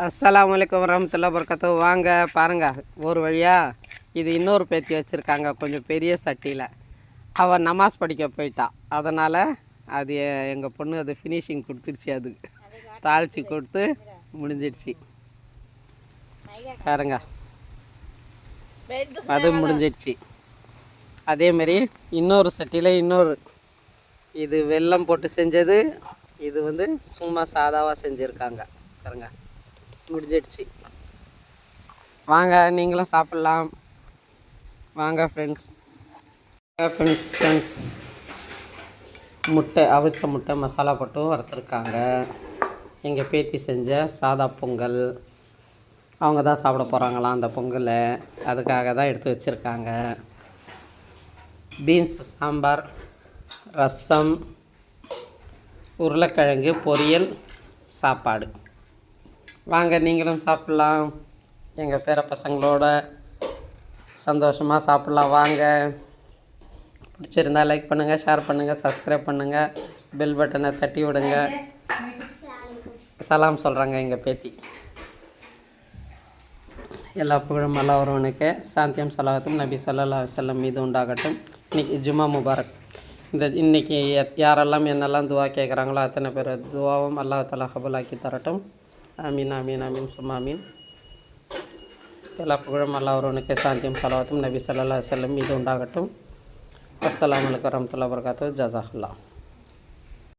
அஸ்ஸலாமு அலைக்கும் வரஹ்மத்துல்லாஹி வபரகாத்துஹு. வாங்க பாருங்கள், ஒரு வழியாக இது இன்னொரு பேத்தி வச்சுருக்காங்க கொஞ்சம் பெரிய சட்டியில். அவள் நமாஸ் படிக்க போயிட்டா, அதனால் அது எங்கள் பொண்ணு அது ஃபினிஷிங் கொடுத்துருச்சு. அது தாளித்து கொடுத்து முடிஞ்சிடுச்சு பாருங்க, அது முடிஞ்சிடுச்சு. அதேமாரி இன்னொரு சட்டியில் இது வெல்லம் போட்டு செஞ்சது, இது சும்மா சாதாவாக செஞ்சுருக்காங்க பாருங்க, முடிஞ்சிடுச்சு. வாங்க நீங்களும் சாப்பிட்லாம். வாங்க ஃப்ரெண்ட்ஸ். முட்டை, அவிச்ச முட்டை மசாலா போட்டு வறுத்துருக்காங்க. எங்கள் பேத்தி செஞ்ச சாதா பொங்கல், அவங்க தான் சாப்பிட போகிறாங்களாம் அந்த பொங்கலை, அதுக்காக தான் எடுத்து வச்சுருக்காங்க. பீன்ஸ் சாம்பார், ரசம், உருளைக்கிழங்கு பொரியல், சாப்பாடு. வாங்க நீங்களும் சாப்பிட்லாம். எங்கள் பேர பசங்களோட சந்தோஷமாக சாப்பிட்லாம். வாங்க. பிடிச்சிருந்தா லைக் பண்ணுங்கள், ஷேர் பண்ணுங்கள், சப்ஸ்கிரைப் பண்ணுங்கள், பெல் பட்டனை தட்டி விடுங்க. சலாம் சொல்கிறாங்க எங்கள் பேத்தி. எல்லா புகழும் அல்லாஹ் ஒருவனுக்கு, சாந்தியம் சலாவத்தும் நபி ஸல்லல்லாஹு அலைஹி வஸல்லம் மீது உண்டாகட்டும். இன்றைக்கி ஜும்மா முபாரக். இன்றைக்கி யாரெல்லாம் என்னெல்லாம் துவா கேட்குறாங்களோ அத்தனை பேர் துவாவும் அல்லாஹ் தஆலா கபூலாக்கி தரட்டும். ஆமீன் ஆமீன் ஆமீன் சும்மா ஆமீன். எல்லா புகழும் அல்லாஹ் ஒருவனுக்கு, சாந்தியும் சலாவத்தும் நபி ஸல்லல்லாஹு அலைஹி வஸல்லம் மீது உண்டாகட்டும். அஸ்ஸலாமு அலைக்கும் வரஹ்மத்துல்லாஹி வபரகாத்துஹு. ஜஸாக்கல்லாஹ்.